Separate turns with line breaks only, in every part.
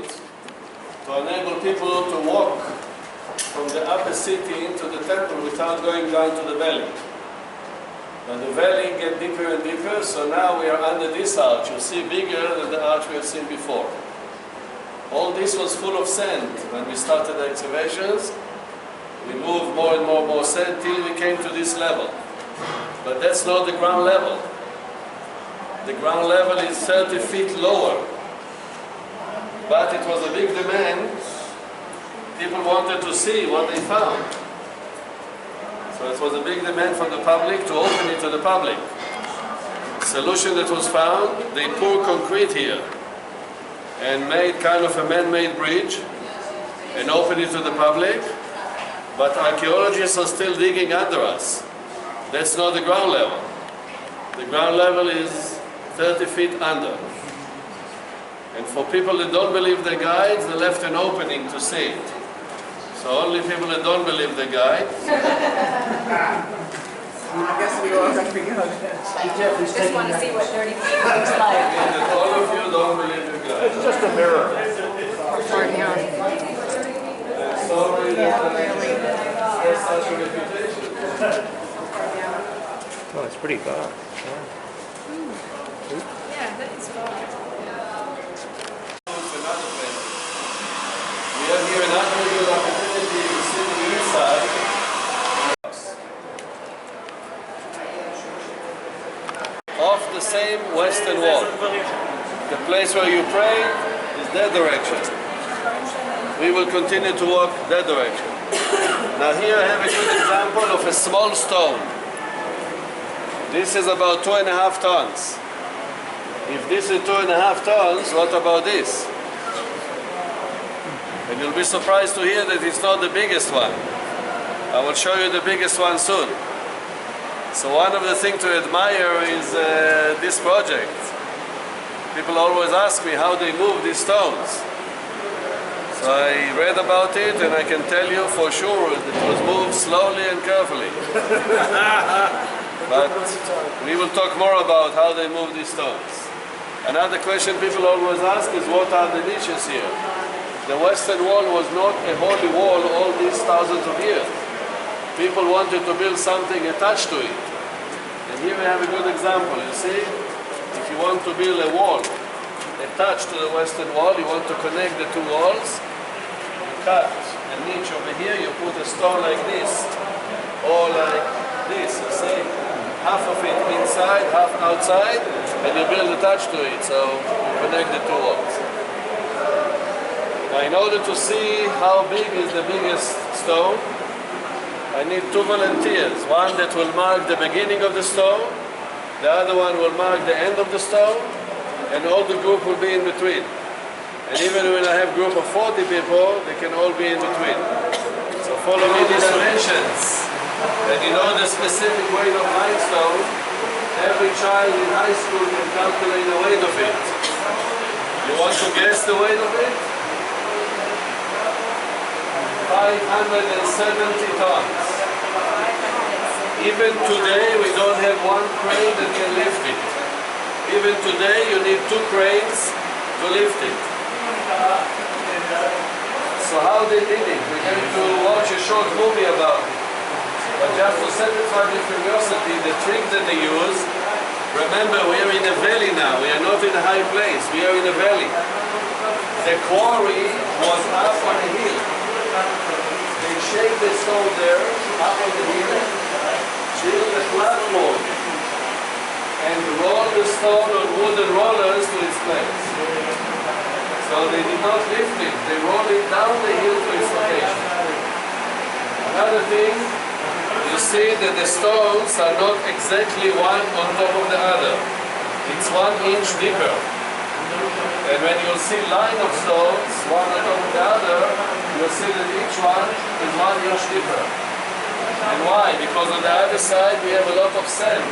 to enable people to walk from the upper city into the temple without going down to the valley. And the valley gets deeper and deeper, so now we are under this arch. You see, bigger than the arch we have seen before. All this was full of sand when we started the excavations. We moved more and more sand till we came to this level. But that's not the ground level. The ground level is 30 feet lower. But it was a big demand. People wanted to see what they found. So it was a big demand from the public to open it to the public. The solution that was found, they poured concrete here and made kind of a man-made bridge and opened it to the public. But archaeologists are still digging under us. That's not the ground level. The ground level is 30 feet under. And for people that don't believe the guides, they left an opening to see it. So only people that don't believe the guides.
I guess we all have to go.
Just want to see what 30 feet looks like.
That all of you don't believe the guides.
It's just a mirror.
Sorry that there's such a reputation.
Oh, it's pretty dark.
Yeah, that is far.
Another place. We have here another good opportunity to see the inside. Of the same western wall. The place where you pray is that direction. We will continue to walk that direction. Now here I have a good example of a small stone. This is about 2.5 tons. If this is 2.5 tons, what about this? And you'll be surprised to hear that it's not the biggest one. I will show you the biggest one soon. So one of the things to admire is this project. People always ask me how they move these stones. So I read about it and I can tell you for sure that it was moved slowly and carefully. But we will talk more about how they move these stones. Another question people always ask is what are the niches here? The western wall was not a holy wall all these thousands of years. People wanted to build something attached to it. And here we have a good example. You see, if you want to build a wall attached to the western wall, you want to connect the two walls, you cut a niche over here, you put a stone like this, or like this, you see, half of it inside, half outside, and you build attached to it, so you connect the two walls. Now in order to see how big is the biggest stone, I need two volunteers, one that will mark the beginning of the stone, the other one will mark the end of the stone, and all the group will be in between. And even when I have a group of 40 people, they can all be in between. So follow me these dimensions. And you know the specific weight of limestone, every child in high school can calculate the weight of it. You want to guess the weight of it? 570 tons. Even today we don't have one crane that can lift it. Even today you need 2 cranes to lift it. So how they did it? We're going to watch a short movie about it. But just to satisfy the curiosity, the trick that they use, remember we are in a valley now, we are not in a high place, we are in a valley. The quarry was up on a hill. They shaped the stone there, up on the hill, build a platform, and roll the stone on wooden rollers to its place. So they did not lift it, they rolled it down the hill to its location. Another thing, you see that the stones are not exactly one on top of the other. It's 1 inch deeper. And when you'll see line of stones, one on top of the other, you'll see that each one is 1 inch deeper. And why? Because on the other side we have a lot of sand.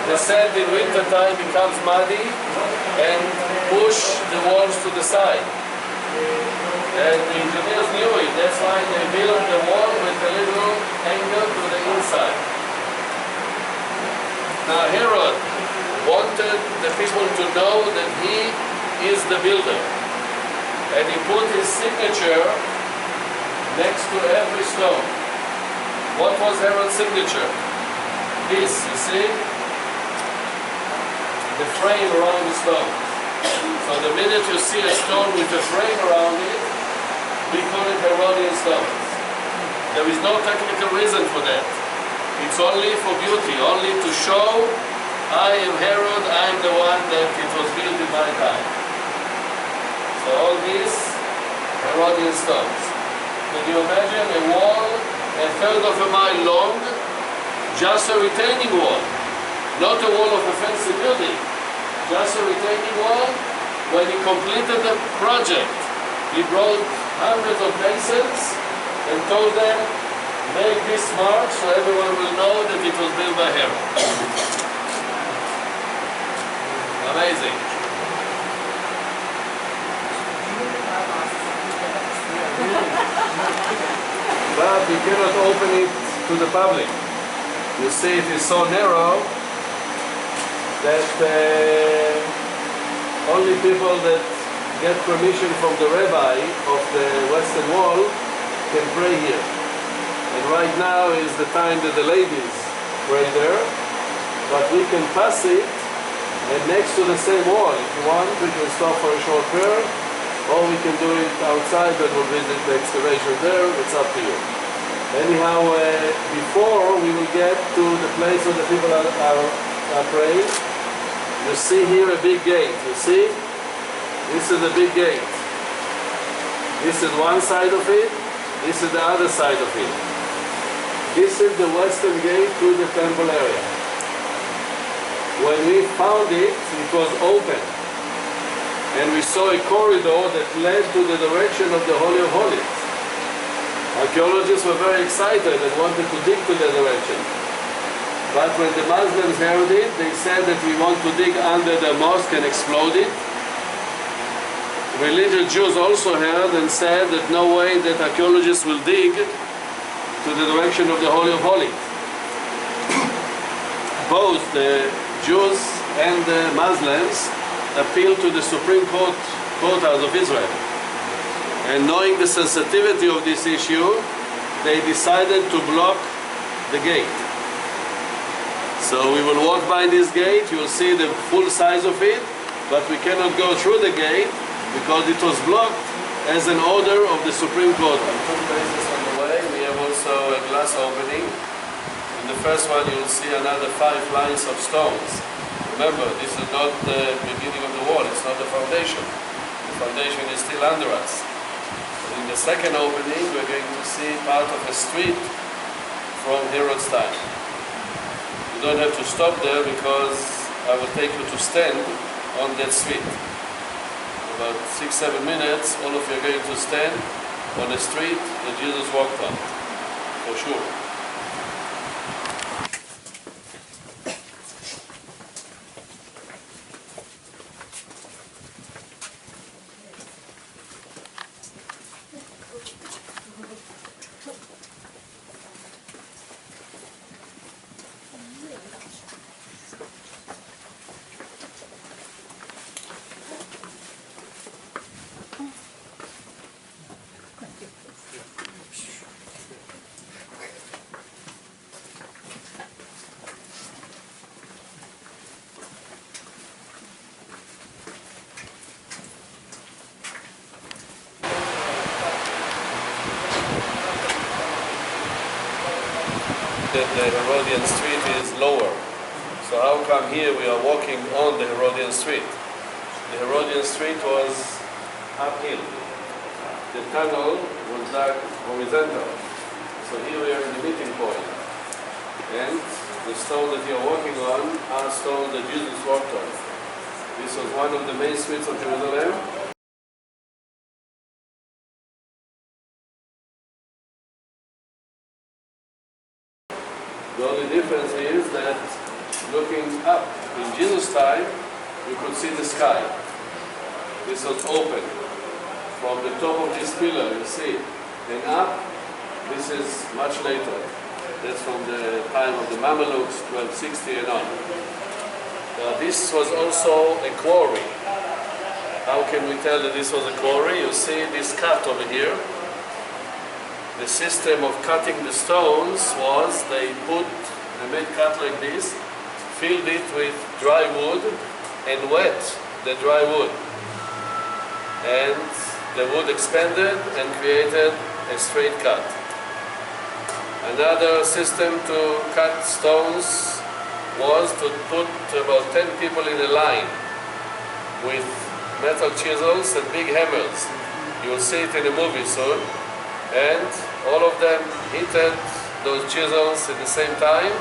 The sand in winter time becomes muddy and push the walls to the side. And the engineers knew it, that's why they built the wall with a little angle to the inside. Now Herod wanted the people to know that he is the builder. and he put his signature next to every stone. What was Herod's signature? This, you see? The frame around the stone. So the minute you see a stone with a frame around it, we call it Herodian stone. There is no technical reason for that. It's only for beauty, only to show I am Herod, I am the one that it was built in my time. So all these Herodian stones. Can you imagine a wall a third of a mile long, just a retaining wall, not a wall of a fancy building, just a retaining wall? When he completed the project, he brought hundreds of masons and told them, make this mark so everyone will know that it was built by Herod. Amazing. But we cannot open it to the public. You see, it is so narrow that only people that get permission from the rabbi of the Western Wall can pray here. And right now is the time that the ladies pray there, but we can pass it and next to the same wall. If you want, we can stop for a short prayer, or we can do it outside, but we'll visit the excavation there. It's up to you. Anyhow, before we will get to the place where the people are praying, you see here a big gate. You see? This is the big gate. This is one side of it. This is the other side of it. This is the western gate to the temple area. When we found it, it was open. And we saw a corridor that led to the direction of the Holy of Holies. Archaeologists were very excited and wanted to dig to that direction. But when the Muslims heard it, they said that we want to dig under the mosque and explode it. Religious Jews also heard and said that no way that archaeologists will dig to the direction of the Holy of Holies. Both the Jews and the Muslims appealed to the Supreme Courthouse of Israel. And knowing the sensitivity of this issue, they decided to block the gate. So we will walk by this gate, you will see the full size of it, but we cannot go through the gate because it was blocked as an order of the Supreme Court. On two places on the way, we have also a glass opening. In the first one you will see another 5 lines of stones. Remember, this is not the beginning of the wall, it's not the foundation. The foundation is still under us. And in the second opening, we're going to see part of a street from Herod's time. You don't have to stop there because I will take you to stand on that street. About 6-7 minutes, all of you are going to stand on a street that Jesus walked on, for sure. That the Herodian Street is lower. So how come here we are walking on the Herodian Street? The Herodian Street was uphill. The tunnel was dug horizontal. So here we are in the meeting point. And the stone that you are walking on are stones that Jesus walked on. This was one of the main streets of Jerusalem. The only difference is that looking up in Jesus' time, you could see the sky. This was open. From the top of this pillar, you see, and up, this is much later. That's from the time of the Mamelukes, 1260 and on. Now this was also a quarry. How can we tell that this was a quarry? You see this cut over here. The system of cutting the stones was they made cut like this, filled it with dry wood and wet the dry wood. And the wood expanded and created a straight cut. Another system to cut stones was to put about 10 people in a line with metal chisels and big hammers. You will see it in a movie soon. And all of them hit those chisels at the same time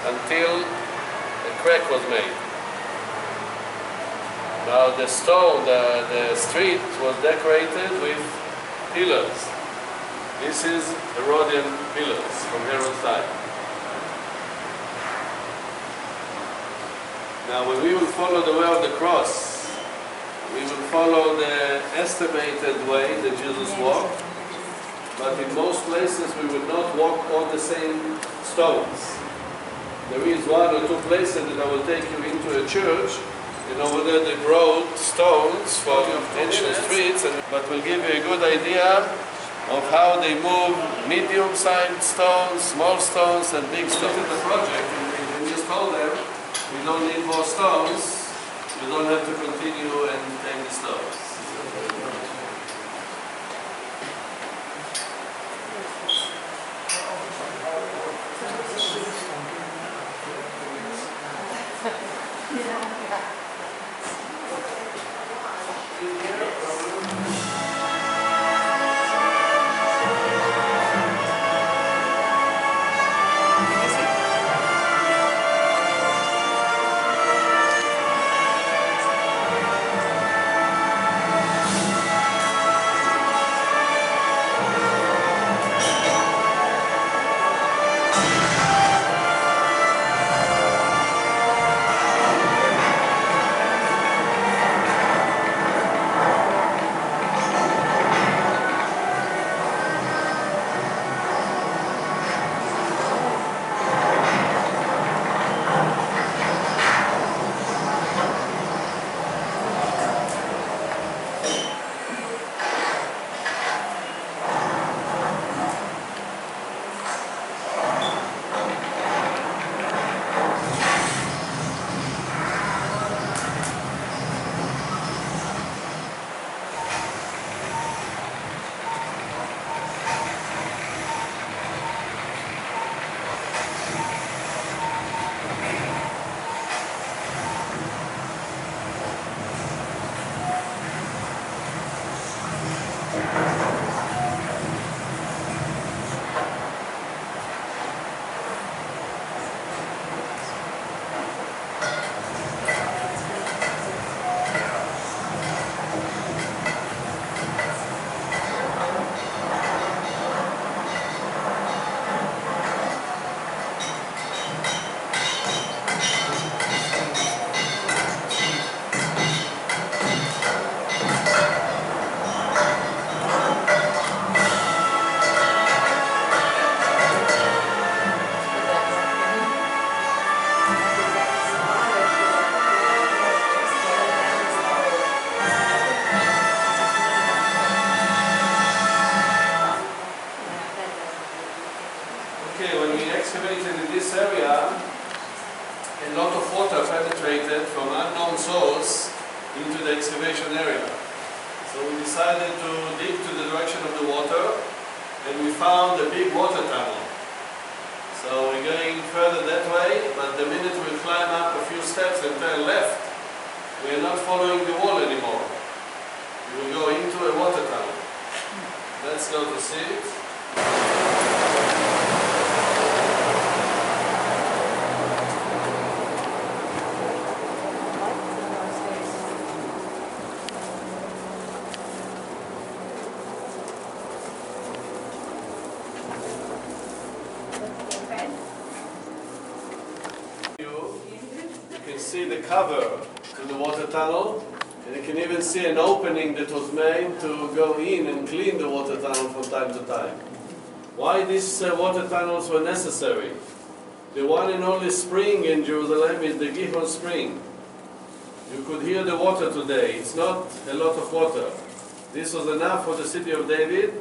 until a crack was made. Now the stone, the street was decorated with pillars. This is Herodian pillars from Herod's time. Now when we will follow the way of the cross, we will follow the estimated way that Jesus walked. But in most places we will not walk on the same stones. There is one or two places that I will take you into a church, and over there they brought stones from ancient streets, but will give you a good idea of how they move medium-sized stones, small stones, and big stones. This is the project, and we just told them we don't need more stones, we don't have to continue and take the stones. excavated in this area, a lot of water penetrated from unknown source into the excavation area. So we decided to dig to the direction of the water, and we found a big water tunnel. So we're going further that way, but the minute we climb up a few steps and turn left, we are not following the wall anymore. We will go into a water tunnel. Let's go to see it. You can see the cover to the water tunnel, and you can even see an opening that was made to go in and clean the water tunnel from time to time. Why these water tunnels were necessary? The one and only spring in Jerusalem is the Gihon spring. You could hear the water today. It's not a lot of water. This was enough for the city of David,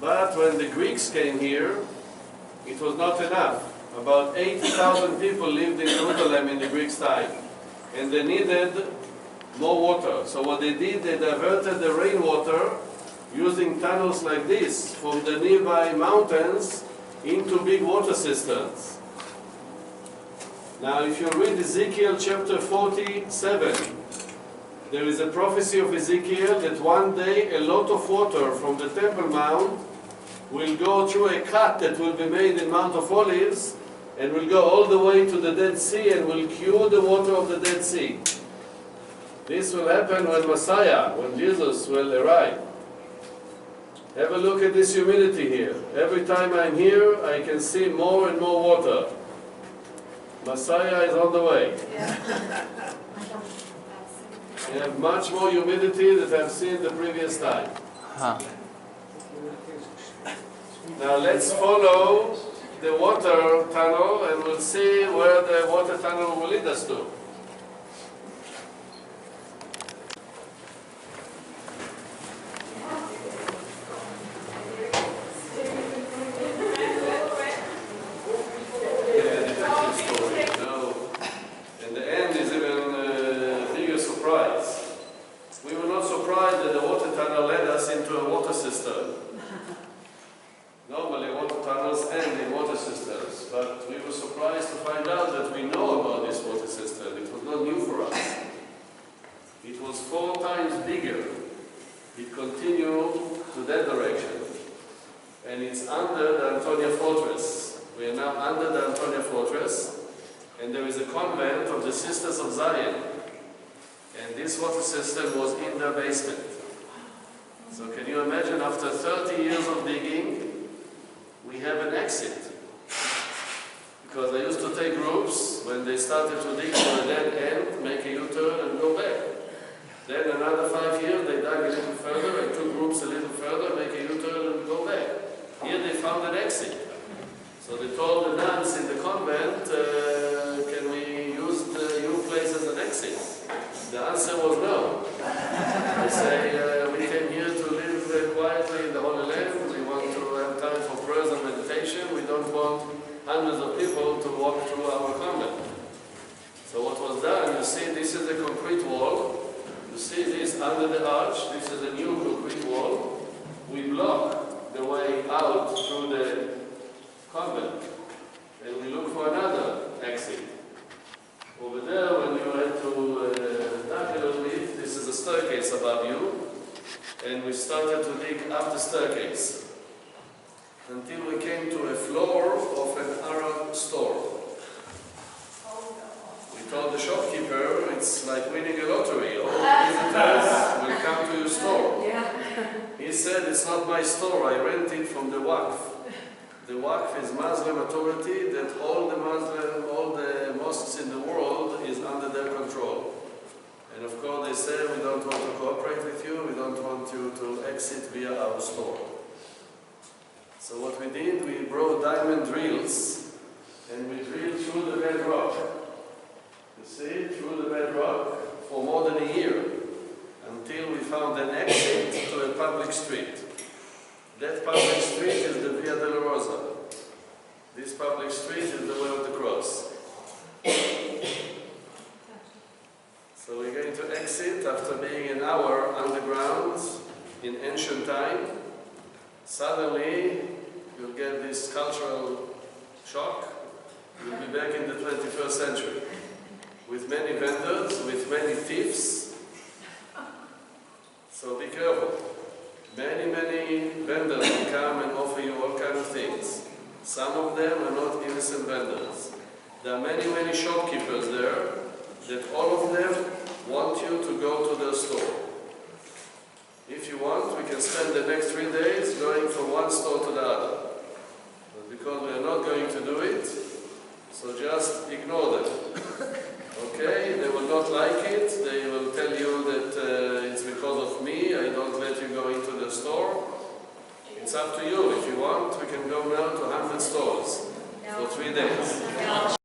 but when the Greeks came here, it was not enough. About 80,000 people lived in Jerusalem in the Greeks' time, and they needed more water. So what they did, they diverted the rainwater using tunnels like this from the nearby mountains into big water cisterns. Now if you read Ezekiel chapter 47, there is a prophecy of Ezekiel that one day a lot of water from the Temple Mount will go through a cut that will be made in Mount of Olives and will go all the way to the Dead Sea and will cure the water of the Dead Sea. This will happen when Messiah, when Jesus will arrive. Have a look at this humidity here. Every time I'm here, I can see more and more water. Messiah is on the way. We have much more humidity than I've seen the previous time. Now let's follow the water tunnel and we'll see where the water tunnel will lead us to. Normally water tunnels end in water cisterns, but we were surprised to find out that we know about this water cistern. It was not new for us. It was 4 times bigger. It continued to that direction. And it's under the Antonia Fortress. We are now under the Antonia Fortress, and there is a convent of the Sisters of Zion. And this water cistern was in their basement. So can you imagine, after 30 years of digging, we have an exit. Because I used to take groups, when they started to dig to a dead end, make a U-turn and go back. Then another 5 years, they dug a little further, and 2 groups a little further, make a U-turn and go back. Here they found an exit. So they told the nuns in the convent, can we use your place as an exit? The answer was no. They say, we came here to live quietly in the Holy Land. We want to have time for prayers and meditation. We don't want hundreds of people to walk through our convent. So what was done, you see, this is the concrete wall. You see this under the arch. This is a new concrete wall. We block the way out through the convent. And we look for another exit. Over there, when you had to duck a little bit, this is a staircase above you, and we started to dig up the staircase until we came to a floor of an Arab store. We told the shopkeeper, it's like winning a lottery. All visitors will come to your store. He said, it's not my store, I rent it from the Waqf. The Waqf is Muslim authority that all the mosques in the world is under their control. And of course they say, we don't want to cooperate with you, we don't want you to exit via our store. So what we did, we brought diamond drills and we drilled through the bedrock. You see, through the bedrock for more than a year until we found an exit to a public street. That public street is the Via Dolorosa. This public street is the way of the cross. So we're going to exit after being an hour underground in ancient time. Suddenly, you'll get this cultural shock. You'll be back in the 21st century with many vendors, with many thieves. So be careful. Many vendors will come and offer you all kinds of things. Some of them are not innocent vendors. There are many shopkeepers there that all of them want you to go to their store. If you want, we can spend the next 3 days going from one store to the other. But because we are not going to do it, so just ignore them. Okay? They will not like it. They will tell you that it's because of me, I don't let you go into the store. It's up to you. If you want, we can go now to 100 stores for 3 days.